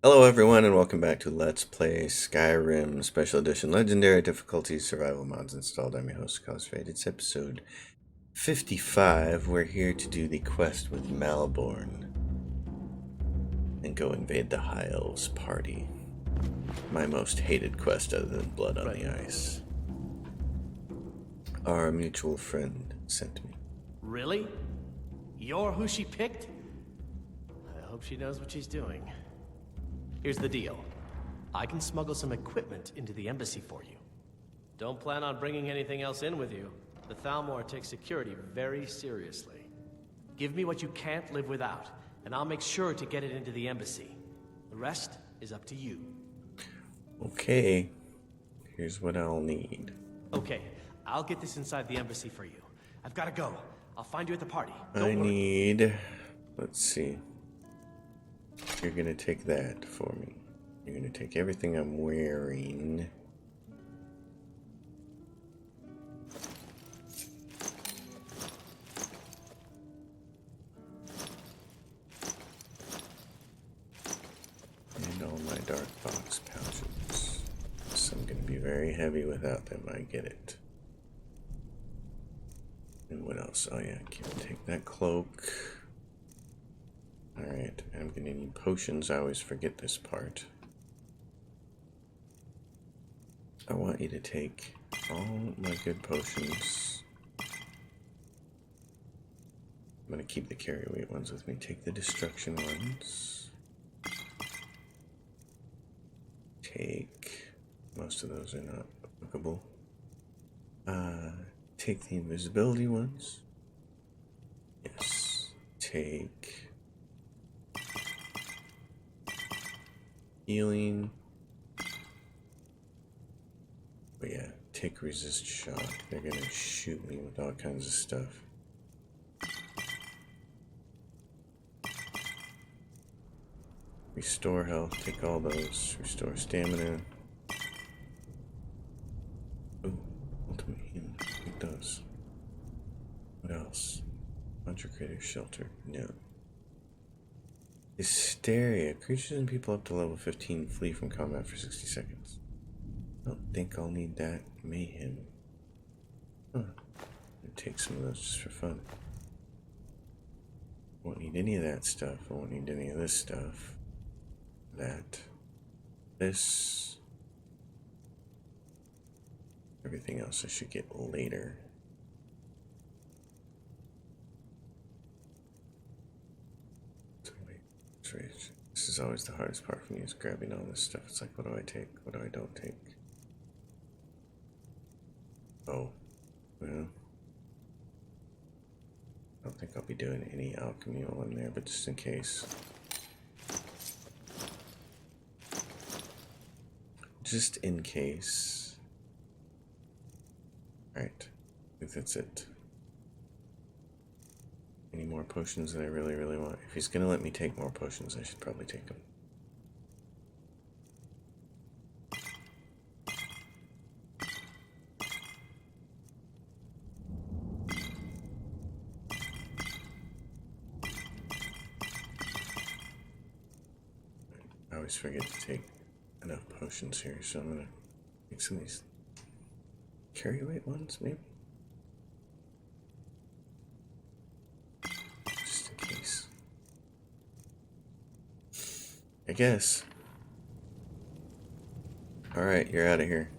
Hello everyone and welcome back to Let's Play Skyrim Special Edition Legendary Difficulty Survival Mods installed. I'm your host, Cosfade. It's episode 55. We're here to do the quest with Malborn and go invade the High Elves party. My most hated quest other than Blood on the Ice. Our mutual friend sent me. Really? You're who she picked? I hope she knows what she's doing. Here's the deal. I can smuggle some equipment into the embassy for you. Don't plan on bringing anything else in with you. The Thalmor take security very seriously. Give me what you can't live without, and I'll make sure to get it into the embassy. The rest is up to you. Okay. Here's what I'll need. Okay, I'll get this inside the embassy for you. I've got to go. I'll find you at the party. I need... Let's see. You're gonna take that for me. You're gonna take everything I'm wearing. And all my dark box pouches. So I'm gonna be very heavy without them, I get it. And what else? Oh yeah, take that cloak. Alright, I'm gonna need potions. I always forget this part. I want you to take all my good potions. I'm gonna keep the carry weight ones with me. Take the destruction ones. Take... most of those are not applicable. Take the invisibility ones. Yes. Take... healing. But yeah, take resist shock. They're gonna shoot me with all kinds of stuff. Restore health, take all those. Restore stamina. Ooh, ultimate healing. Take those. What else? Concentrator shelter. No. Hysteria. Creatures and people up to level 15 flee from combat for 60 seconds. I don't think I'll need that. Mayhem. Huh. I'll take some of those just for fun. Won't need any of that stuff. I won't need any of this stuff. That. This. Everything else I should get later. This is always the hardest part for me, is grabbing all this stuff. It's like, what do I take? What do I don't take? Oh, well, I don't think I'll be doing any alchemy while I'm there, but just in case. Just in case. Alright, I think that's it. Any more potions that I really, really want? If he's gonna let me take more potions, I should probably take them. I always forget to take enough potions here, so I'm gonna take some of these carry weight ones, maybe? I guess. Alright, you're out of here.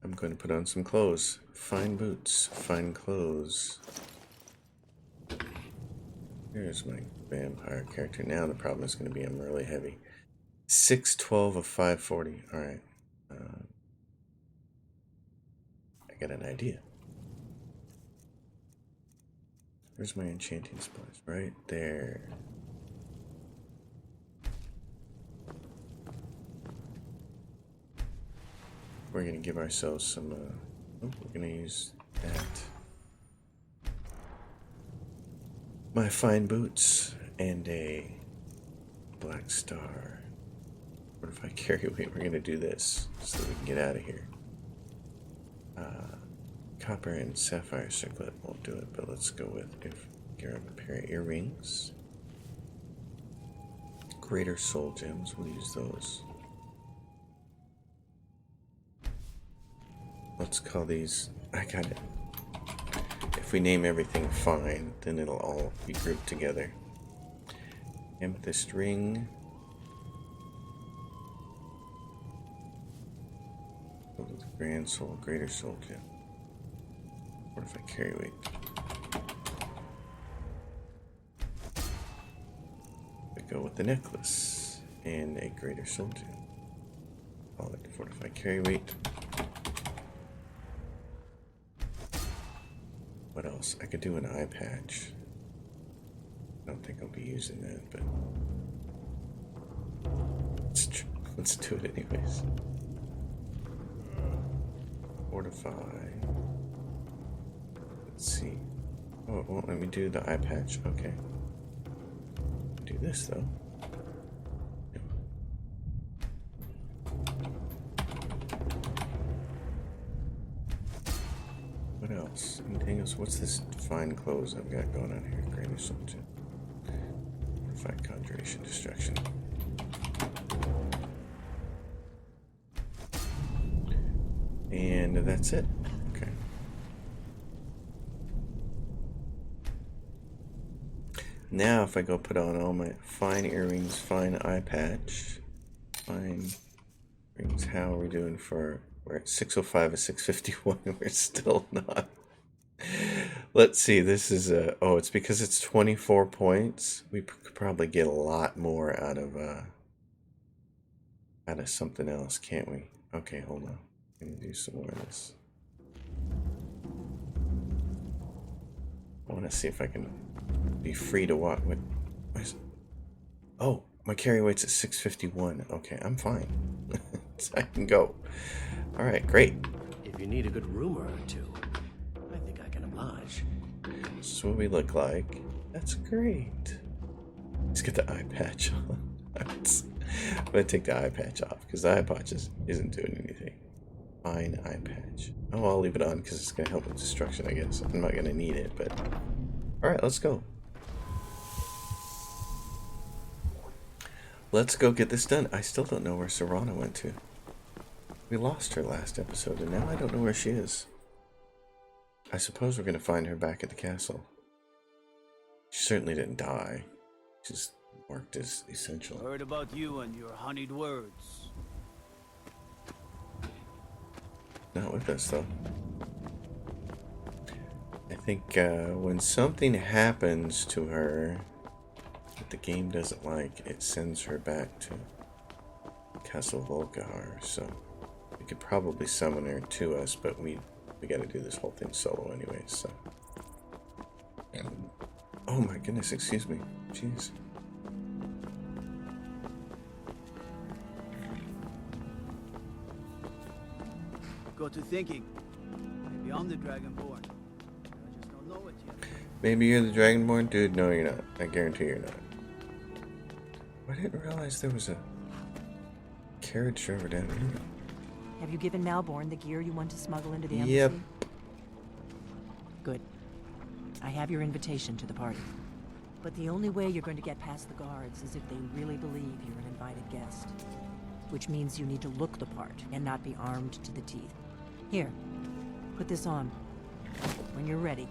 I'm going to put on some clothes. Fine boots, fine clothes. Here's my vampire character. Now the problem is going to be I'm really heavy. 612 of 540. Alright. I got an idea. Where's my enchanting supplies? Right there. We're gonna give ourselves some, we're gonna use that. My fine boots and a black star. What if I carry weight? We're gonna do this so that we can get out of here. Copper and sapphire circlet won't do it, but let's go with grab a pair of earrings. Greater soul gems, we'll use those. Let's call these, I got it. If we name everything fine, then it'll all be grouped together. Amethyst ring. Grand soul, greater soul gem. What if I carry weight? We go with the necklace and a greater soul gem. Call it fortified carry weight. What else? I could do an eye patch. I don't think I'll be using that, but let's do it anyways. Fortify. Let's see. Oh, it won't let me do the eye patch. Okay. Do this though. Yep. What else? Anything else? What's this fine clothes I've got going on here? Granny soldier. Fortified conjuration destruction. And that's it. Okay. Now if I go put on all my fine earrings, fine eye patch, fine rings, how are we doing for, we're at 605 and 651, we're still not. Let's see, this is oh, it's because it's 24 points. We could probably get a lot more out of something else, can't we? Okay, hold on. Let me do some more of this. I want to see if I can be free to walk. Oh, my carry weight's at 651. Okay, I'm fine. So I can go. All right, great. If you need a good rumor or two, I think I can oblige. This is what we look like. That's great. Let's get the eye patch on. I'm going to take the eye patch off because the eye patch isn't doing anything. Fine eye patch. Oh, I'll leave it on because it's going to help with destruction, I guess. I'm not going to need it, but... Alright, let's go. Let's go get this done. I still don't know where Serana went to. We lost her last episode, and now I don't know where she is. I suppose we're going to find her back at the castle. She certainly didn't die. Just worked as essential. Heard about you and your honeyed words. Not with us, though. I think when something happens to her that the game doesn't like, it sends her back to Castle Volgar. So we could probably summon her to us, but we got to do this whole thing solo anyway. So, oh my goodness, excuse me, jeez. Got to thinking. Maybe I'm the Dragonborn. I just don't know it yet. Maybe you're the Dragonborn? Dude, no you're not. I guarantee you're not. I didn't realize there was a carriage over down here. Have you given Malborn the gear you want to smuggle into the embassy? Yep. Good. I have your invitation to the party. But the only way you're going to get past the guards is if they really believe you're an invited guest. Which means you need to look the part and not be armed to the teeth. Here, put this on. When you're ready,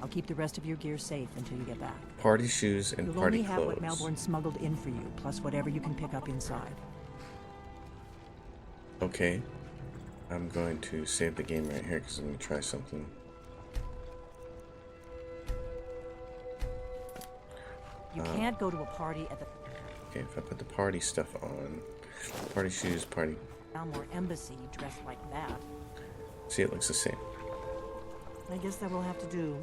I'll keep the rest of your gear safe until you get back. Party shoes and You'll party only have clothes. what Malborn smuggled in for you, plus whatever you can pick up inside. Okay. I'm going to save the game right here because I'm going to try something. You can't go to a party at the Okay, if I put the party stuff on, party shoes, party... Thalmor embassy dressed like that. See, it looks the same. I guess that will have to do.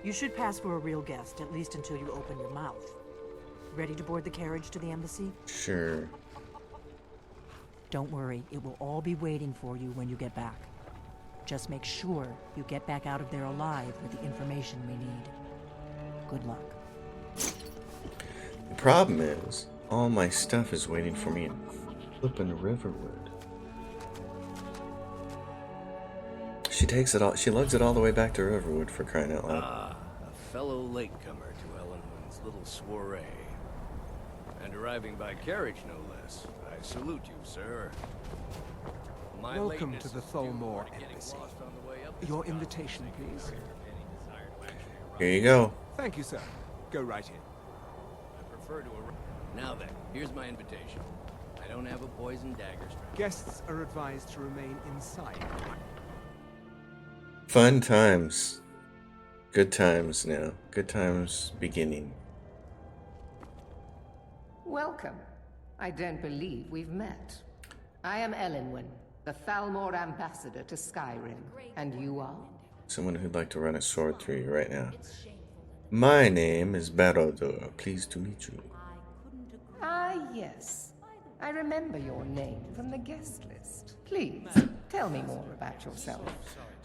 You should pass for a real guest, at least until you open your mouth. Ready to board the carriage to the embassy? Sure. Don't worry, it will all be waiting for you when you get back. Just make sure you get back out of there alive with the information we need. Good luck. The problem is, all my stuff is waiting for me in flippin' Riverwood. She takes it all, she lugs it all the way back to Riverwood for crying out loud. Ah, a fellow latecomer to Ellenwood's little soiree. And Arriving by carriage, no less. I salute you, sir. My Welcome lateness to the is due Thalmor to getting Embassy. lost on the way up this Your mountain. invitation, please. Here you go. Thank you, sir. Go right in. I prefer to arrive. Now then, here's my invitation. I don't have a poison dagger strap. Guests are advised to remain inside. Fun times. Good times now. Good times beginning. Welcome. I don't believe we've met. I am Elenwen, the Thalmor ambassador to Skyrim. And you are? Someone who'd like to run a sword through you right now. My name is Barodor. Pleased to meet you. Ah, yes. I remember your name from the guest list. Please, tell me more about yourself.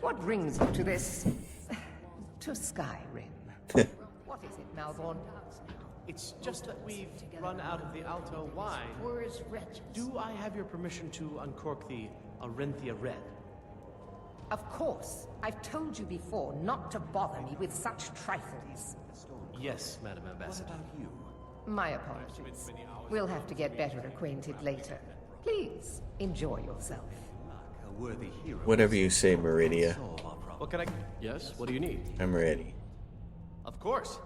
What brings you to this... to Skyrim? What is it, Malborn? It's just that we've run out of the Alto wine. Do I have your permission to uncork the Arenthia Red? Of course. I've told you before not to bother me with such trifles. Yes, Madam Ambassador. My apologies. We'll have to get better acquainted later. Please, enjoy yourself. Whatever you say, Meridia. What can I... Yes, what do you need? I'm ready. Of course.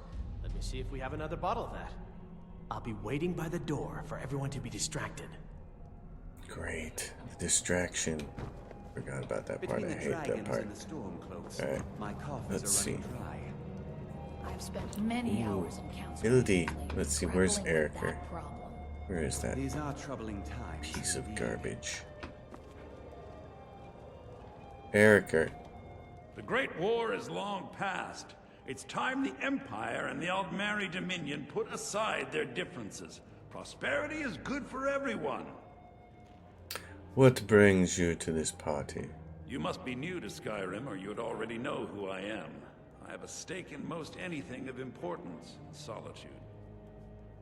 Let me see if we have another bottle of that. I'll be waiting by the door for everyone to be distracted. Great. The distraction. Forgot about that part. I hate that part. Alright. Let's see. I've spent many hours in council. Ability. Let's see. Where's Erica? Where is that These are troubling times. piece of garbage? Erica. The Great War is long past. It's time the Empire and the Aldmeri Dominion put aside their differences. Prosperity is good for everyone. What brings you to this party? You must be new to Skyrim, or you'd already know who I am. I have a stake in most anything of importance in Solitude.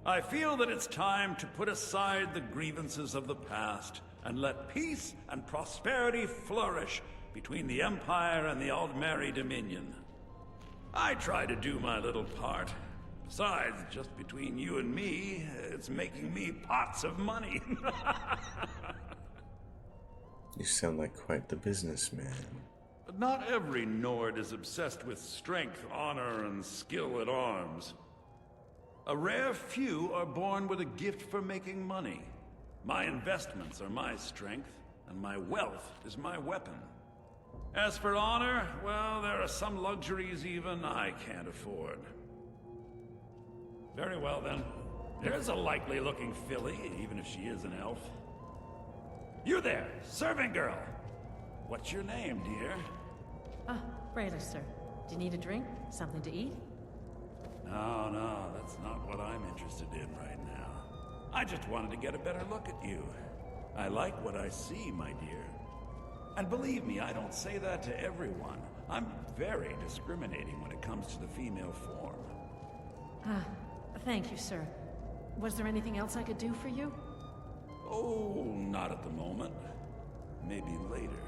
I feel that it's time to put aside the grievances of the past and let peace and prosperity flourish between the Empire and the Aldmeri Dominion. I try to do my little part. Besides, just between you and me, it's making me pots of money. You sound like quite the businessman. But not every Nord is obsessed with strength, honor, and skill at arms. A rare few are born with a gift for making money. My investments are my strength, and my wealth is my weapon. As for honor, well, there are some luxuries even I can't afford. Very well, then. There's a likely-looking filly, even if she is an elf. You there, serving girl! What's your name, dear? Ah, Brayler, sir. Do you need a drink? Something to eat? No, that's not what I'm interested in right now. I just wanted to get a better look at you. I like what I see, my dear. And believe me, I don't say that to everyone. I'm very discriminating when it comes to the female form. Ah, thank you, sir. Was there anything else I could do for you? Oh, not at the moment. Maybe later.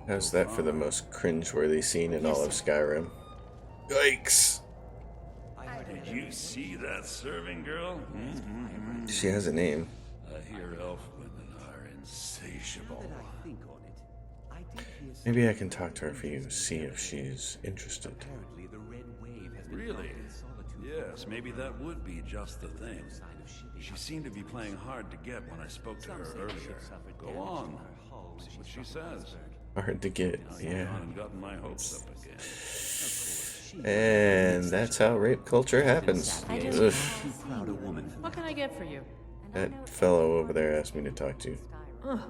How's that for the most cringeworthy scene in all of Skyrim? Yikes! Did you see that serving girl? She has a name. I hear elf women are insatiable. Maybe I can talk to her for you, see if she's interested. Really? Yes, maybe that would be just the thing. She seemed to be playing hard to get when I spoke to her earlier. Go on. See what she says. Hard to get, yeah. I've gotten my hopes up again. And that's how rape culture happens. Ugh. What can I get for you? That fellow over there asked me to talk to you. Oh,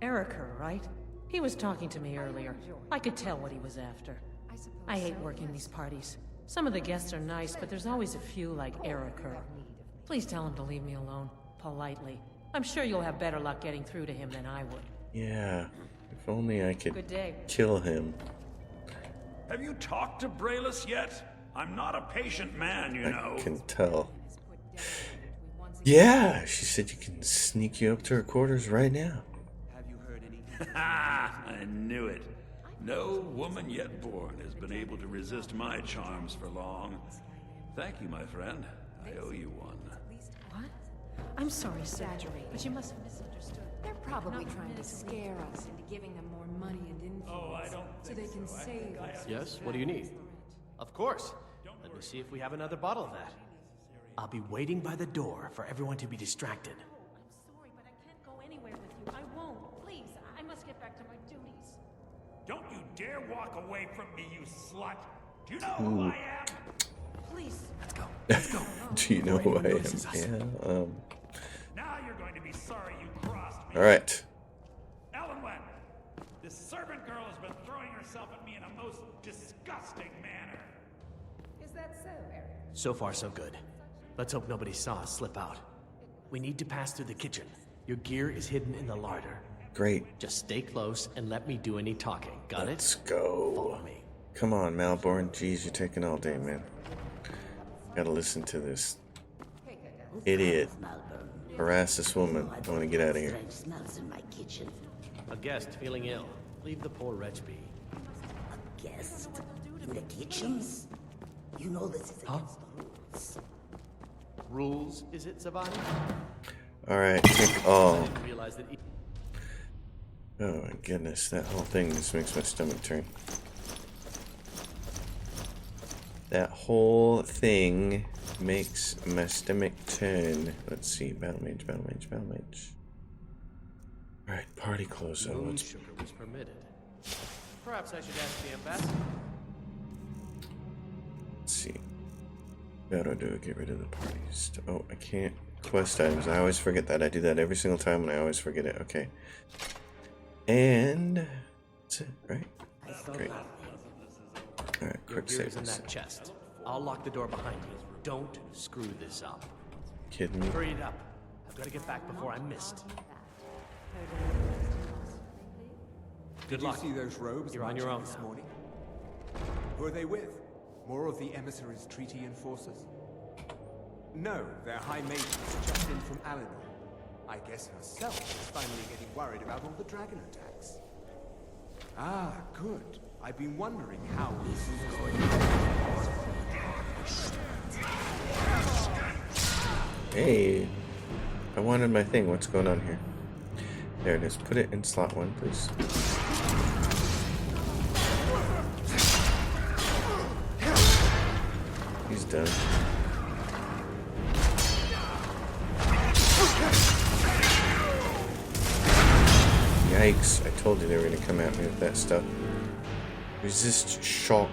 Erica, right? He was talking to me earlier. I could tell what he was after. I hate working these parties. Some of the guests are nice, but there's always a few like Erica. Please tell him to leave me alone, politely. I'm sure you'll have better luck getting through to him than I would. Yeah, if only I could Good day. kill him. Have you talked to Braylus yet? I'm not a patient man, you know. I can tell. Yeah, she said you can sneak you up to her quarters right now. I knew it. No woman yet born has been able to resist my charms for long. Thank you, my friend. I owe you one. What? I'm sorry, sir, but you must have misunderstood. They're probably trying to scare us into giving them more money and influence. So they can save us. Yes, what do you need? Of course. Let me see if we have another bottle of that. I'll be waiting by the door for everyone to be distracted. I'm sorry, but I can't go anywhere with you. I won't. Please, I must get back to my duties. Don't you dare walk away from me, you slut! Do you know who I am? Please. Let's go. Let's go. Do you know who I am? notices us. Yeah. Now you're going to be sorry you crossed me. All right. Ellenwen, this servant girl has been throwing herself at me in a most disgusting manner. Is that so, Eric? So far, so good. Let's hope nobody saw us slip out. We need to pass through the kitchen. Your gear is hidden in the larder. Great. Just stay close and let me do any talking. Got Let's it? go. Follow me. Come on, Malborn. Jeez, you're taking all day, man. Gotta listen to this idiot harass this woman. I want to get out of here. Smells in my kitchen. A guest feeling ill. Leave the poor wretch be. A guest in the kitchens? You know this is against the rules. Rules, is it, Zavani? All right, take all. I didn't realize that. Oh my goodness, that whole thing just makes my stomach turn. That whole thing makes my stomach turn. Let's see, battle mage, battle mage, battle mage. All right, party close. So Moon let's sugar was permitted. Perhaps I should ask the ambassador. see. How do I do it? Get rid of the parties. Oh, I can't. Quest items. I always forget that. I do that every single time and I always forget it. Okay. And that's it, right? Great. Alright, Your quick gear is in save. that chest. I'll lock the door behind you. Don't screw this up. Kidding me? Hurry it up. I've got to get back before I'm missed. Good Did you luck. see those robes You're on your own marching this now. morning? Who are they with? More of the emissaries' treaty enforcers? No, they're high mages just in from Alinor. I guess herself is finally getting worried about all the dragon attacks. Ah, good. I've been wondering how this is going. Hey, I wanted my thing. What's going on here? There it is. Put it in slot 1, please. He's done. Yikes, I told you they were going to come at me with that stuff. Resist shock.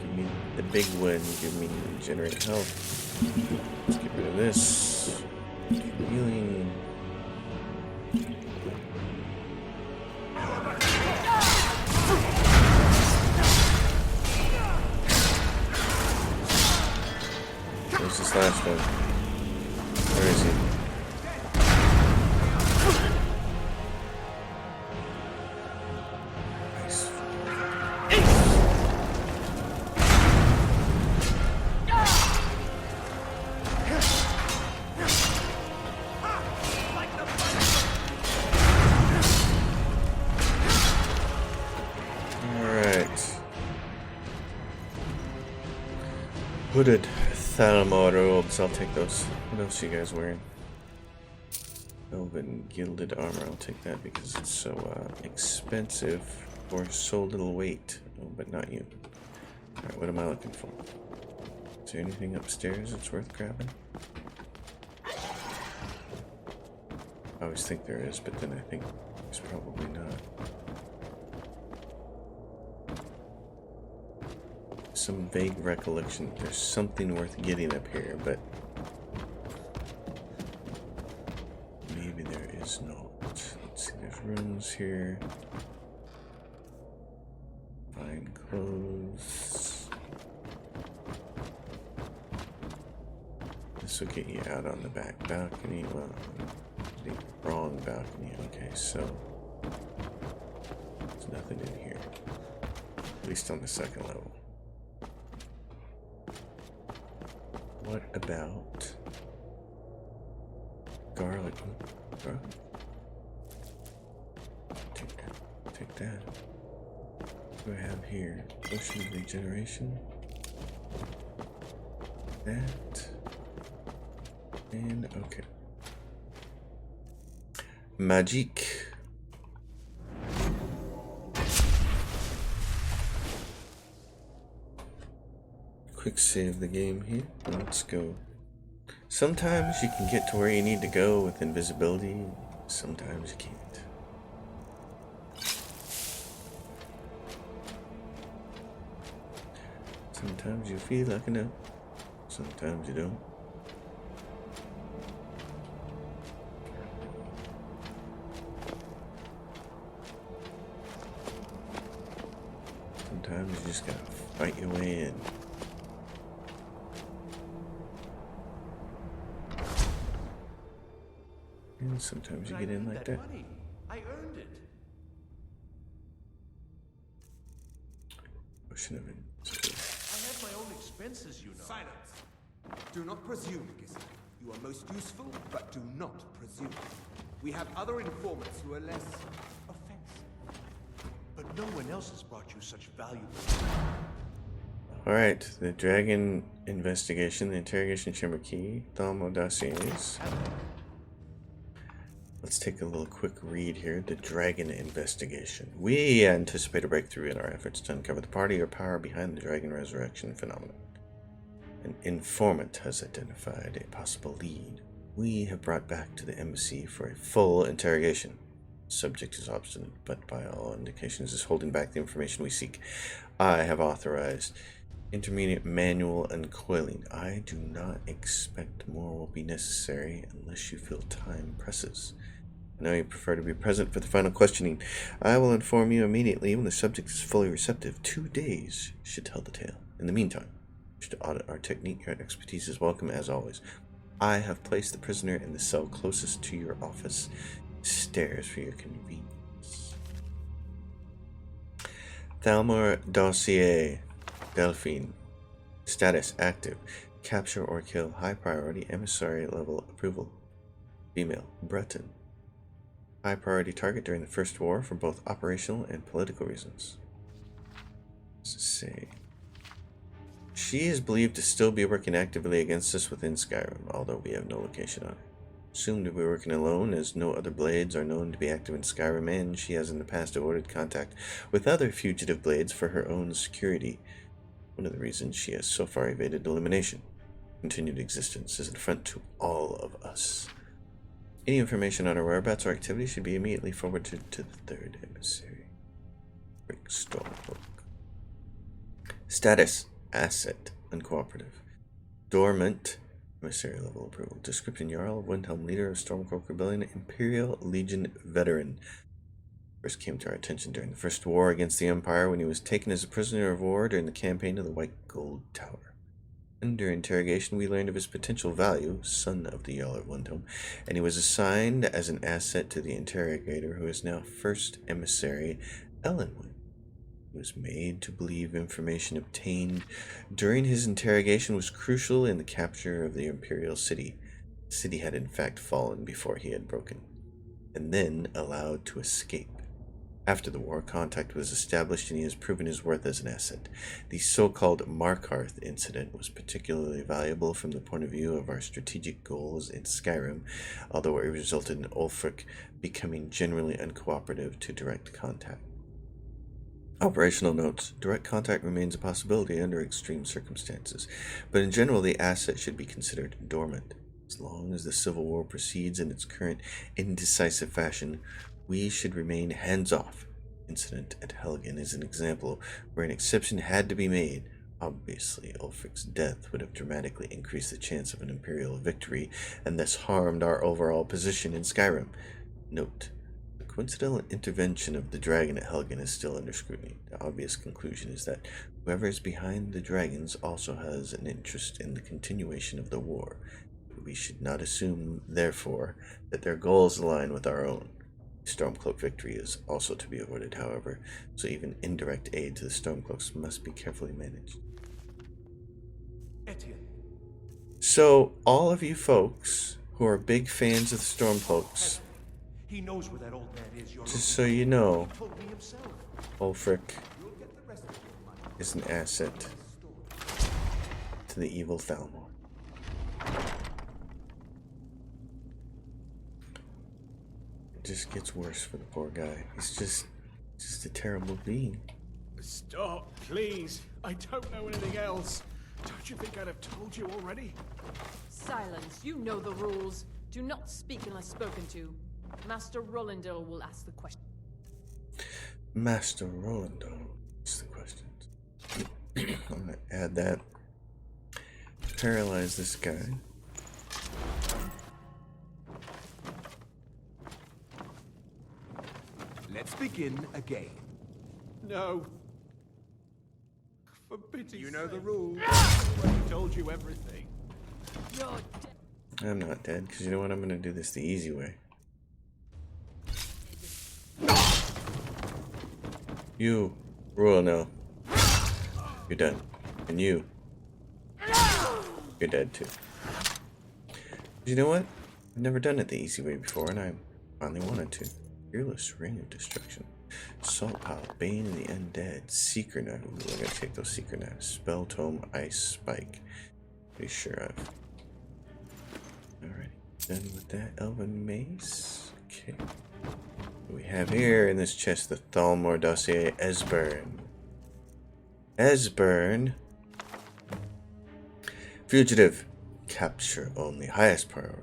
Give me the big one. Give me regenerate health. Let's get rid of this. Healing. Where's this last one? Where is he? Hooded Thalmor robes, I'll take those. What else are you guys wearing? Velvet and gilded armor, I'll take that because it's so expensive for so little weight. Oh, but not you. Alright, what am I looking for? Is there anything upstairs that's worth grabbing? I always think there is, but then I think there's probably not. Some vague recollection that there's something worth getting up here, but maybe there is not. Let's see, there's rooms here. Fine clothes. This will get you out on the back balcony. Well, the wrong balcony. Okay, so there's nothing in here. At least on the second level. What about garlic? Bro. Take that. What do I have here? Potion of regeneration. That. And okay. Magique. Quick save the game here. Let's go. Sometimes you can get to where you need to go with invisibility, sometimes you can't. Sometimes you feel like enough, sometimes you don't. Sometimes you just gotta fight your way in. And sometimes you get in like that. Money. I earned it. Pushing of it. I have my own expenses, you know. Silence! Do not presume, Giselle. You are most useful, but do not presume. We have other informants who are less offensive. But no one else has brought you such valuable. Alright, the dragon investigation, the interrogation chamber key, Thalmor dossiers. Let's take a little quick read here. The dragon investigation. We anticipate a breakthrough in our efforts to uncover the party or power behind the dragon resurrection phenomenon. An informant has identified a possible lead. We have brought back to the embassy for a full interrogation. The subject is obstinate, but by all indications is holding back the information we seek. I have authorized intermediate manual uncoiling. I do not expect more will be necessary unless you feel time presses. I know you prefer to be present for the final questioning. I will inform you immediately when the subject is fully receptive. 2 days should tell the tale. In the meantime, to audit our technique, your expertise is welcome as always. I have placed the prisoner in the cell closest to your office. Stairs for your convenience. Thalmor dossier. Delphine. Status active. Capture or kill. High priority. Emissary level approval. Female. Breton. High priority target during the First War for both operational and political reasons. Let's say she is believed to still be working actively against us within Skyrim, although we have no location on her. Assumed to be working alone, as no other blades are known to be active in Skyrim, and she has in the past avoided contact with other fugitive blades for her own security. One of the reasons she has so far evaded elimination. Continued existence is an affront to all of us. Any information on her whereabouts or activity should be immediately forwarded to the third emissary. Break Stormcloak. Status. Asset. Uncooperative. Dormant. Emissary level approval. Description. Jarl of Windhelm, leader of Stormcloak Rebellion, Imperial Legion veteran. First came to our attention during the First War against the Empire when he was taken as a prisoner of war during the campaign of the White Gold Tower. Under interrogation, we learned of his potential value, son of the Jarl of Windhelm, and he was assigned as an asset to the interrogator who is now First Emissary Ellenwood. He was made to believe information obtained during his interrogation was crucial in the capture of the Imperial City. The city had in fact fallen before he had broken, and then allowed to escape. After the war, contact was established and he has proven his worth as an asset. The so-called Markarth incident was particularly valuable from the point of view of our strategic goals in Skyrim, although it resulted in Ulfric becoming generally uncooperative to direct contact. Operational notes. Direct contact remains a possibility under extreme circumstances, but in general the asset should be considered dormant. As long as the Civil War proceeds in its current indecisive fashion, we should remain hands-off. Incident at Helgen is an example where an exception had to be made. Obviously, Ulfric's death would have dramatically increased the chance of an Imperial victory and thus harmed our overall position in Skyrim. Note, the coincidental intervention of the dragon at Helgen is still under scrutiny. The obvious conclusion is that whoever is behind the dragons also has an interest in the continuation of the war. We should not assume, therefore, that their goals align with our own. Stormcloak victory is also to be avoided, however, so even indirect aid to the Stormcloaks must be carefully managed. Etienne. So, all of you folks who are big fans of the Stormcloaks, He knows where that old man is. just so you know, He told me himself. Ulfric is an asset to the evil Thalmor. just gets worse for the poor guy. He's just a terrible being. Stop, please. I don't know anything else. Don't you think I'd have told you already? Silence. You know the rules. Do not speak unless spoken to. Master Rolandil will ask the question. Master Rolandil asks the questions. I'm gonna add that. Paralyze this guy. Let's begin again. No. For pity's sake. You know the rules. I already told you everything. You're dead. I'm not dead, because you know what? I'm gonna do this the easy way. You, Rolandil, you're done. And you're dead too. You know what? I've never done it the easy way before, and I finally wanted to. Fearless Ring of Destruction. Salt Pile, Bane of the Undead, Secret Knife. Ooh, I gotta take those Secret Knives. Spell Tome, Ice Spike. Pretty sure I've already done with that. Elven Mace. Okay. What we have here in this chest, the Thalmor dossier, Esbern. Esbern. Fugitive. Capture only. Highest priority.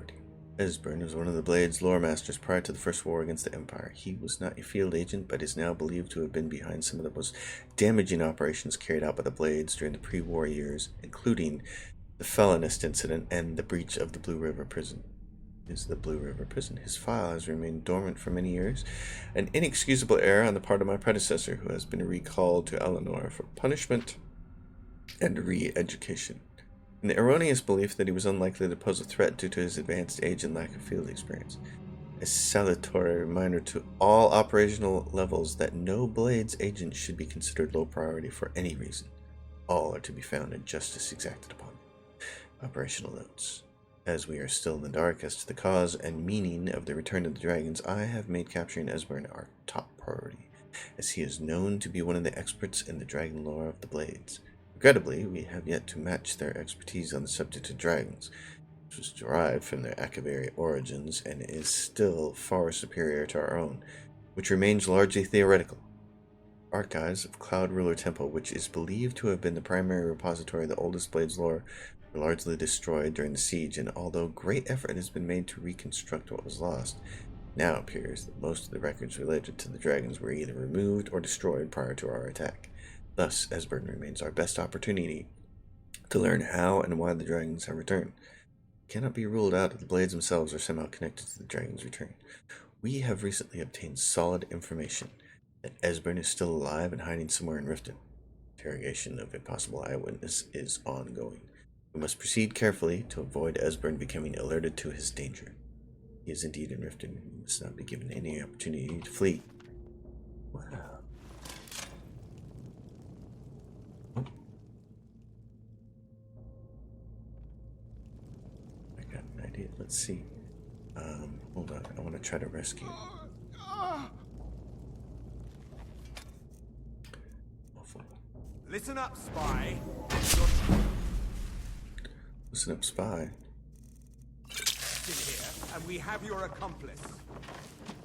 Esbern was one of the Blade's lore masters prior to the First War against the Empire. He was not a field agent, but is now believed to have been behind some of the most damaging operations carried out by the Blades during the pre-war years, including the Felonist incident and the breach of the Blue River Prison. His file has remained dormant for many years, an inexcusable error on the part of my predecessor, who has been recalled to Eleanor for punishment and re-education, in the erroneous belief that he was unlikely to pose a threat due to his advanced age and lack of field experience. A salutary reminder to all operational levels that no Blades agent should be considered low priority for any reason. All are to be found in justice exacted upon them. Operational notes. As we are still in the dark as to the cause and meaning of the return of the dragons, I have made capturing Esbern our top priority, as he is known to be one of the experts in the dragon lore of the Blades. Regrettably, we have yet to match their expertise on the subject of dragons, which was derived from their Akaviri origins and is still far superior to our own, which remains largely theoretical. Archives of Cloud Ruler Temple, which is believed to have been the primary repository of the oldest Blades lore, were largely destroyed during the siege, and although great effort has been made to reconstruct what was lost, it now appears that most of the records related to the dragons were either removed or destroyed prior to our attack. Thus, Esbern remains our best opportunity to learn how and why the dragons have returned. It cannot be ruled out that the Blades themselves are somehow connected to the dragons' return. We have recently obtained solid information that Esbern is still alive and hiding somewhere in Riften. Interrogation of a possible eyewitness is ongoing. We must proceed carefully to avoid Esbern becoming alerted to his danger. He is indeed in Riften. He must not be given any opportunity to flee. Wow. Let's see. Hold on. I want to try to rescue. Awful. Listen up, spy. Listen up, spy. Sit here, and we have your accomplice.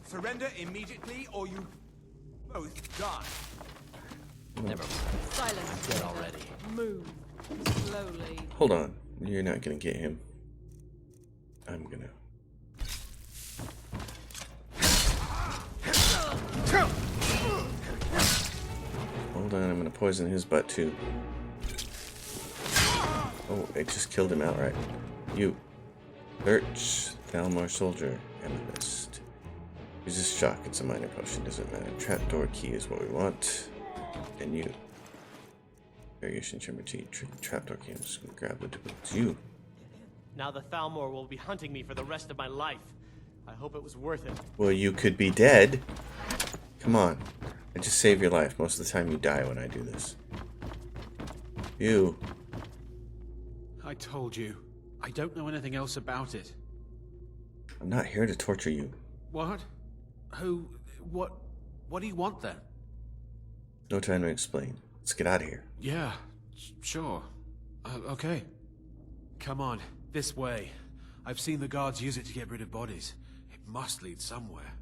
Surrender immediately, or you both die. Never mind. Silence. Dead already. Move. Slowly. Hold on. You're not gonna get him. I'm gonna. Hold on, I'm gonna poison his butt too. Oh, it just killed him outright. You. Search. Thalmor soldier. Amethyst. Resist shock. It's a minor potion. Doesn't matter. Trapdoor key is what we want. And you. Variation chamber key. Trapdoor key. I'm just gonna grab the duplicates. You. Now the Thalmor will be hunting me for the rest of my life. I hope it was worth it. Well, you could be dead. Come on. I just save your life. Most of the time you die when I do this. You. I told you. I don't know anything else about it. I'm not here to torture you. What? Who? What do you want then? No time to explain. Let's get out of here. Yeah, sure. Okay. Come on, this way. I've seen the guards use it to get rid of bodies. It must lead somewhere.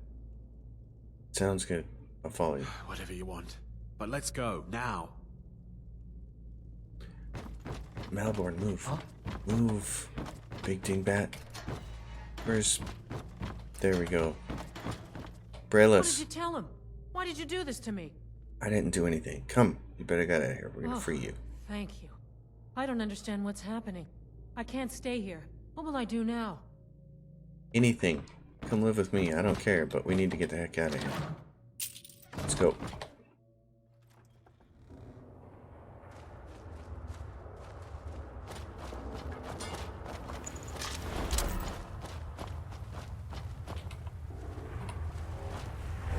Sounds good. I'll follow you. Whatever you want. But let's go, now. Malborn, move. Huh? Move. Big dingbat. Where's... There we go. What Brayless. did you tell him? Why did you do this to me? I didn't do anything. Come. You better get out of here. We're gonna Oh, free you. Thank you. I don't understand what's happening. I can't stay here. What will I do now? Anything. Come live with me. I don't care, but we need to get the heck out of here. Let's go.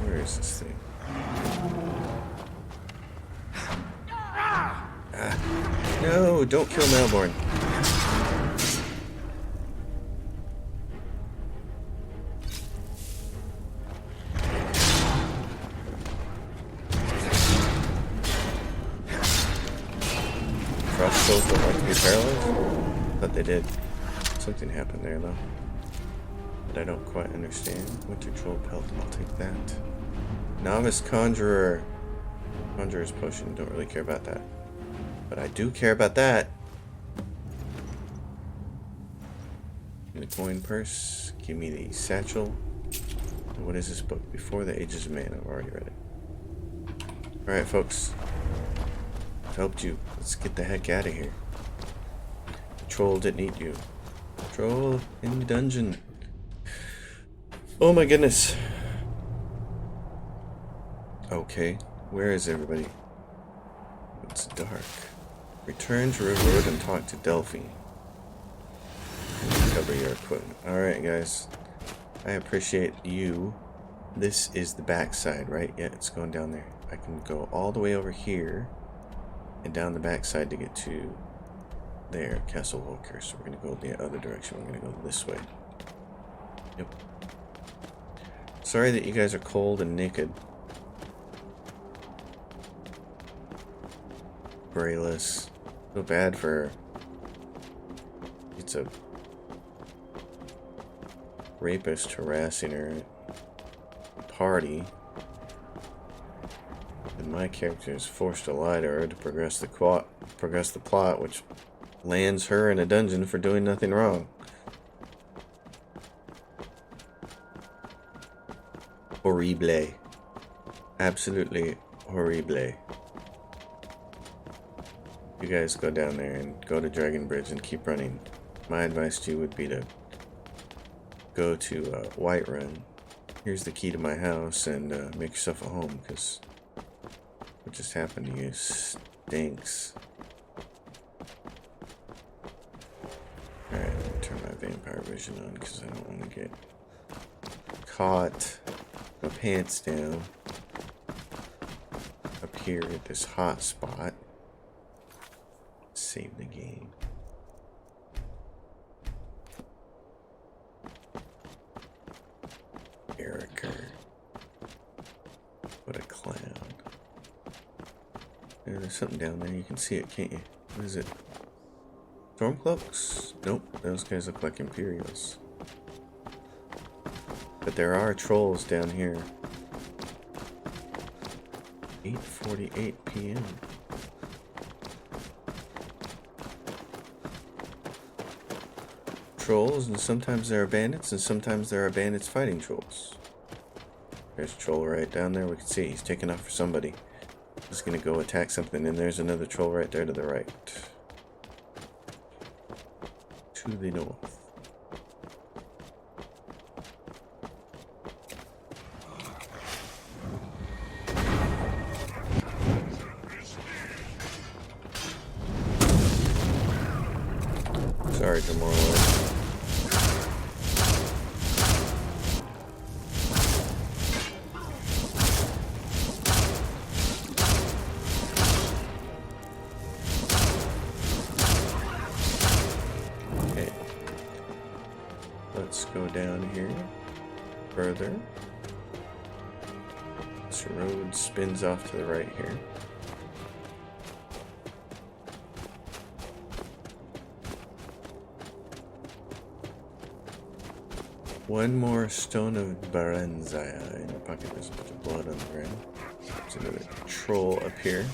Where is this thing? No, don't kill Malborn. Crossbows don't like to be paralyzed? Thought they did. Something happened there though. But I don't quite understand. Winter Troll Pelt, I'll take that. Novice Conjurer. Conjurer's Potion, don't really care about that. But I do care about that. The coin purse. Give me the satchel. And what is this book? Before the Ages of Man. I've already read it. Alright, folks. I've helped you. Let's get the heck out of here. The troll didn't eat you. Troll in the dungeon. Oh my goodness. Okay. Where is everybody? It's dark. Return to River Road and talk to Delphi. Recover your equipment. Alright, guys. I appreciate you. This is the backside, right? Yeah, it's going down there. I can go all the way over here and down the backside to get to there, Castle Volker. So we're going to go the other direction. We're going to go this way. Yep. Sorry that you guys are cold and naked. Brayless. Feel bad for... It's a rapist harassing her at a party. And my character is forced to lie to her to progress the plot, which lands her in a dungeon for doing nothing wrong. Horrible. Absolutely horrible. You guys go down there and go to Dragon Bridge and keep running. My advice to you would be to go to Whiterun. Here's the key to my house and make yourself a home, because what just happened to you stinks. Alright, I'm gonna turn my vampire vision on because I don't want to get caught. My pants down up here at this hot spot. Save the game. Erica. What a clown. Yeah, there's something down there. You can see it, can't you? What is it? Stormcloaks? Nope. Those guys look like Imperials. But there are trolls down here. 8:48 p.m. Trolls, and sometimes there are bandits, and sometimes there are bandits fighting trolls. There's a troll right down there. We can see he's taking off for somebody. He's gonna go attack something, and there's another troll right there to the right. To the north. Sorry, Thalmor. Okay. Let's go down here further. This road spins off to the right here. One more stone of Barenzaya in your pocket. There's a bunch of blood on the ground. There's another troll up here.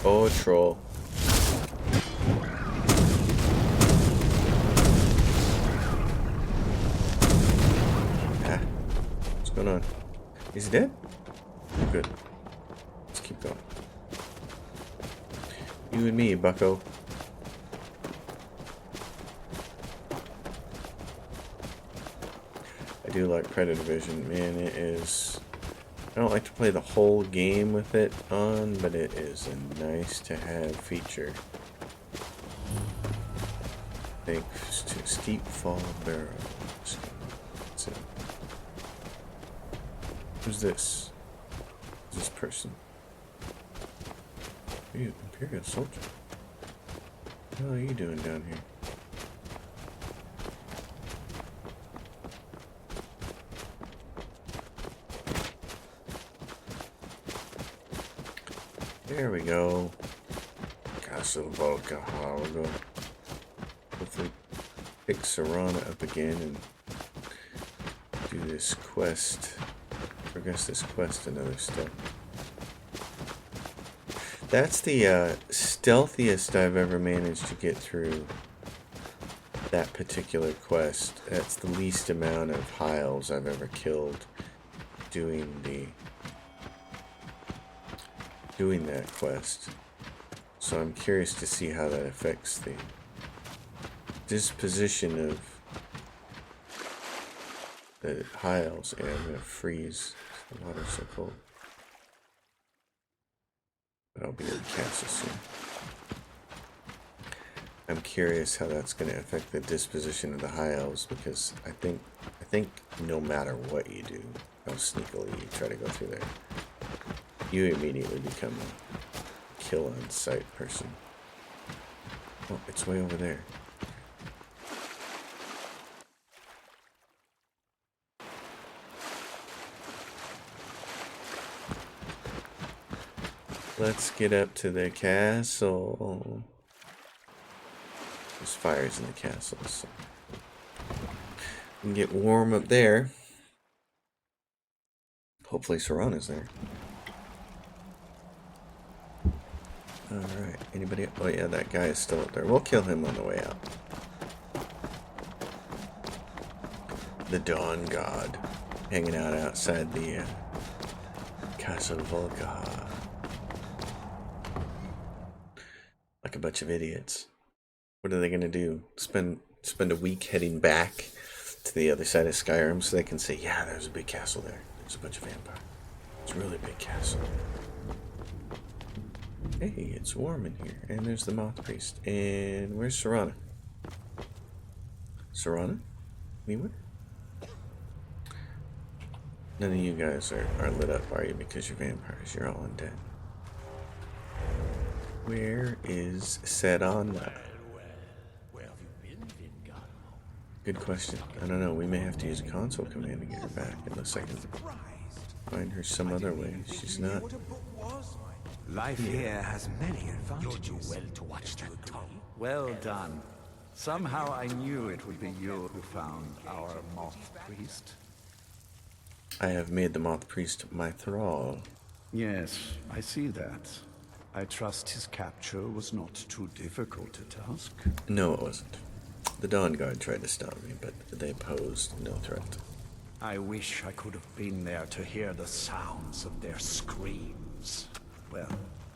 Oh, troll. What's going on? Is he dead? Good. Let's keep going. You and me, bucko. I do like Predator Vision. Man, it is... I don't like to play the whole game with it on, but it is a nice to have feature. Thanks to Steep Fall Barrow. That's it. Who's this? Who's this person? Are you Imperial soldier? What the hell are you doing down here? There we go. Castle Volkaha. We'll go. Hopefully pick Serana up again and do this quest. Progress this quest another step. That's the stealthiest I've ever managed to get through that particular quest. That's the least amount of Hiles I've ever killed doing that quest. So I'm curious to see how that affects the disposition of the Hiles. And I'm gonna freeze. The water's so cold. But I'll be in the castle soon. I'm curious how that's gonna affect the disposition of the High Elves, because I think no matter what you do, how sneakily you try to go through there, you immediately become a kill on sight person. Oh, it's way over there. Let's get up to the castle. There's fires in the castle, so we can get warm up there. Hopefully Serana's there. Alright, anybody? Oh yeah, that guy is still up there. We'll kill him on the way out. The Dawn God, hanging out outside the Castle Volkaha. Like a bunch of idiots. What are they gonna do? Spend a week heading back to the other side of Skyrim so they can say, yeah, there's a big castle there. There's a bunch of vampires. It's a really big castle. Hey, it's warm in here. And there's the Moth Priest. And where's Serana? Serana? Anywhere? None of you guys are lit up, are you? Because you're vampires. You're all undead. Where is Serana? Good question. I don't know. We may have to use a console command to get her back, unless I can find her some other way. She's not. Life here has many advantages. You'll do well to watch that tongue. Well done. Somehow I knew it would be you who found our Moth Priest. I have made the Moth Priest my thrall. Yes, I see that. I trust his capture was not too difficult a task. No, it wasn't. The Dawn Guard tried to stop me, but they posed no threat. I wish I could have been there to hear the sounds of their screams. Well,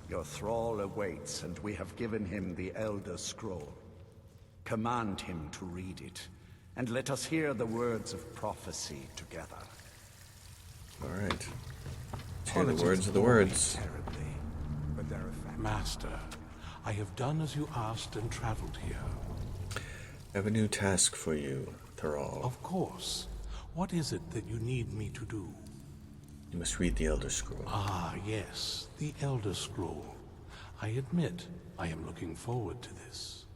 your thrall awaits, and we have given him the Elder Scroll. Command him to read it, and let us hear the words of prophecy together. All right. Hear the words of the words. Master, I have done as you asked and traveled here. I have a new task for you, Thrall. Of course. What is it that you need me to do? You must read the Elder Scroll. Ah, yes, the Elder Scroll. I admit, I am looking forward to this.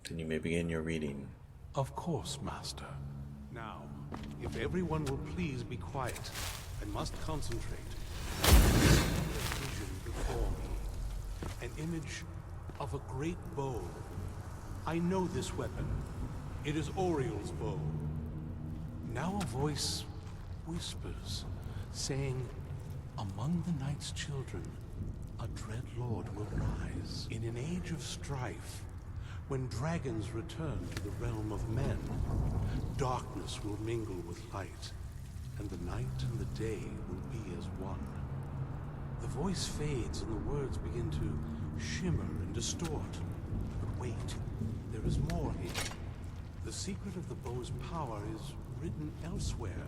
Then you may begin your reading. Of course, Master. Now, If everyone will please be quiet, I must concentrate. I see a vision before me, an image of a great bow. I know this weapon. It is Oriel's bow. Now a voice whispers, saying, among the night's children, a dread lord will rise. In an age of strife, when dragons return to the realm of men, darkness will mingle with light, and the night and the day will be as one. The voice fades and the words begin to shimmer and distort. But wait, there is more here. The secret of the bow's power is written elsewhere.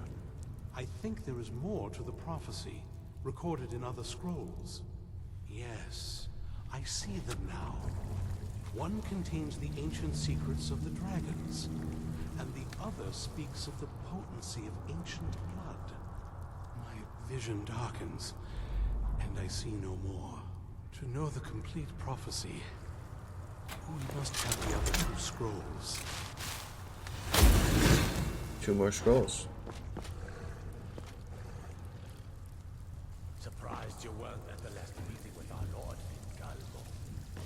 I think there is more to the prophecy, recorded in other scrolls. Yes, I see them now. One contains the ancient secrets of the dragons, and the other speaks of the potency of ancient blood. My vision darkens, and I see no more. To know the complete prophecy, we must have the other two scrolls. 2 more scrolls. Surprised you weren't at the last meeting with our lord, Thalmor.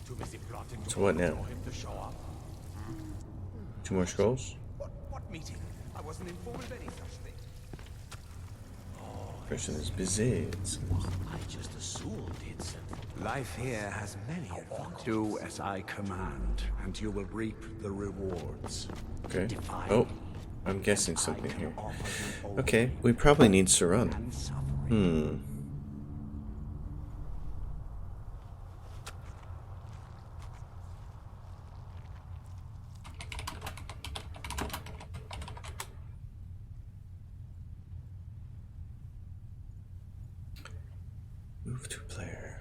Too busy plotting So what now? for him to show up. 2 more scrolls? What meeting? I wasn't informed of any such thing. Person is busy. I just assumed he'd sent Life here has many advantages. Do as I command, and you will reap the rewards. Okay. Oh, I'm guessing something here. Okay, we probably need Saran. Move to player.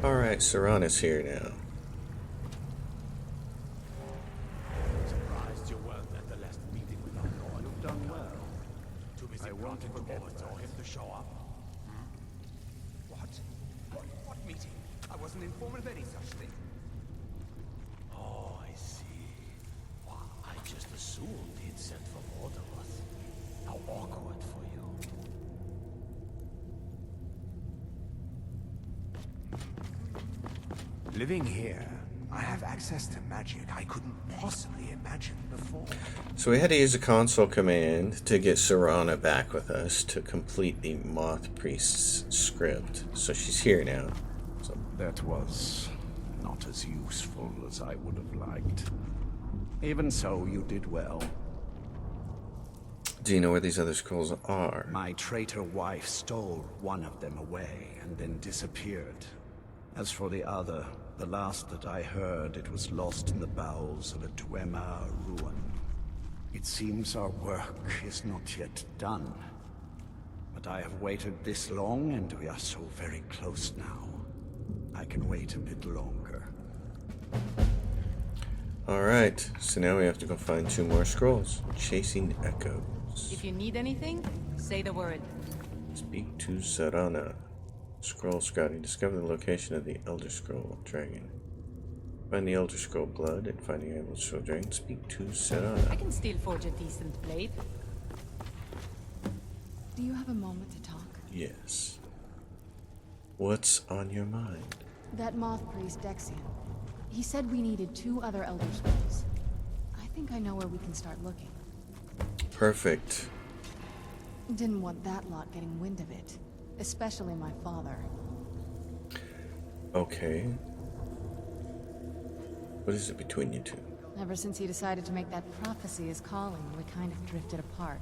Alright, Saran is here now. Surprised you weren't at the last meeting with our lord. You've done well. Too busy plotting for him to show up. What meeting? I wasn't informed of any such thing. Oh, I see. I just assumed he'd sent for Mordoth. How awkward for you. Living here, I have access to magic I couldn't possibly imagine before. So we had to use a console command to get Serana back with us to complete the Moth Priest's script. So she's here now. So That was not as useful as I would have liked. Even so, you did well. do you know where these other scrolls are? My traitor wife stole one of them away and then disappeared. As for the other, the last that I heard, it was lost in the bowels of a Dwemer ruin. It seems our work is not yet done. But I have waited this long, and we are so very close now. I can wait a bit longer. Alright, so now we have to go find 2 more scrolls. Chasing Echoes. If you need anything, say the word. Speak to Sarana. Scroll scouting. Discover the location of the Elder Scroll Dragon. Find the Elder Scroll blood and find the Elder Scroll Dragon. Speak to Sarana. I can still forge a decent blade. Do you have a moment to talk? Yes. What's on your mind? That moth priest, Dexian. He said we needed 2 other Elder Scrolls. I think I know where we can start looking. Perfect. Didn't want that lot getting wind of it. Especially my father. Okay. What is it between you two? Ever since he decided to make that prophecy his calling, we kind of drifted apart.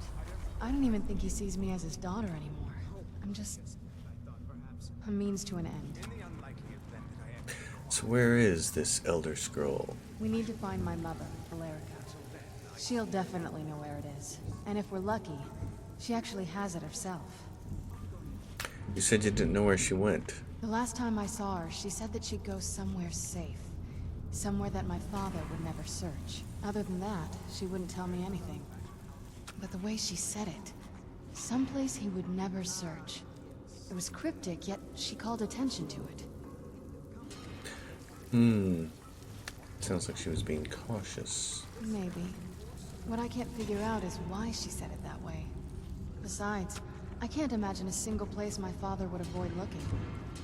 I don't even think he sees me as his daughter anymore. I'm just a means to an end. So where is this Elder Scroll? We need to find my mother, Valerica. She'll definitely know where it is. And if we're lucky, she actually has it herself. You said you didn't know where she went. The last time I saw her, she said that she'd go somewhere safe. Somewhere that my father would never search. Other than that, she wouldn't tell me anything. But the way she said it, someplace he would never search. It was cryptic, yet she called attention to it. Sounds like she was being cautious. Maybe. What I can't figure out is why she said it that way. Besides, I can't imagine a single place my father would avoid looking.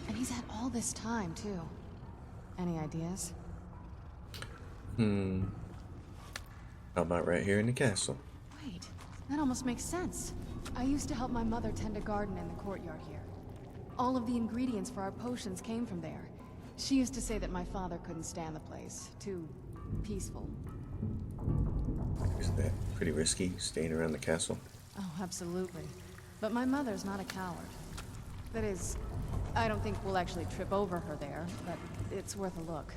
And he's had all this time, too. Any ideas? How about right here in the castle? Wait, that almost makes sense. I used to help my mother tend a garden in the courtyard here. All of the ingredients for our potions came from there. She used to say that my father couldn't stand the place. Too peaceful. Isn't that pretty risky, staying around the castle? Oh, absolutely. But my mother's not a coward. That is, I don't think we'll actually trip over her there, but it's worth a look.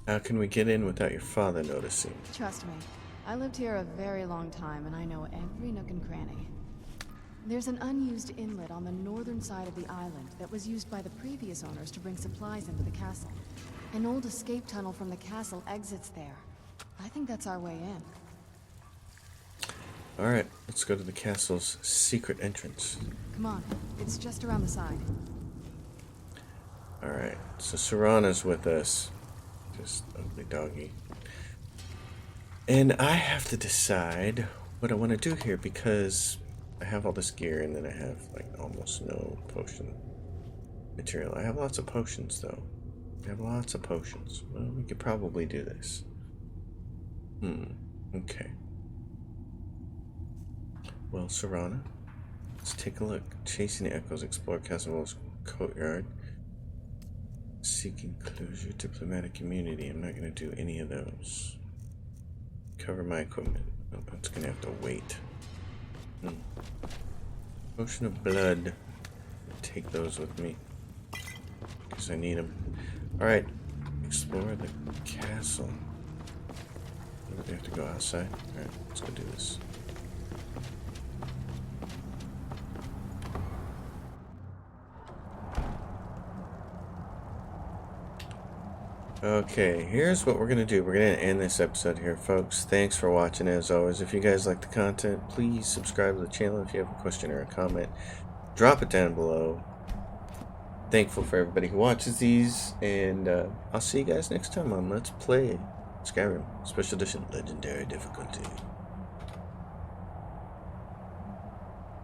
How can we get in without your father noticing? Trust me, I lived here a very long time and I know every nook and cranny. There's an unused inlet on the northern side of the island that was used by the previous owners to bring supplies into the castle. An old escape tunnel from the castle exits there. I think that's our way in. Alright, let's go to the castle's secret entrance. Come on, it's just around the side. Alright, so Serana's with us. Just ugly doggy. And I have to decide what I want to do here because I have all this gear and then I have like almost no potion material. I have lots of potions though. I have lots of potions. Well, we could probably do this. Okay. Well, Serana, let's take a look. Chasing the echoes, explore Castle's courtyard. Seeking closure, diplomatic immunity. I'm not going to do any of those. Cover my equipment. Oh, that's going to have to wait. Potion of blood. Take those with me. Because I need them. Alright. Explore the castle. Do we have to go outside? Alright, let's go do this. Okay, here's what we're going to do. We're going to end this episode here, folks. Thanks for watching, as always. If you guys like the content, please subscribe to the channel. If you have a question or a comment, drop it down below. Thankful for everybody who watches these, and I'll see you guys next time on Let's Play Skyrim Special Edition Legendary Difficulty.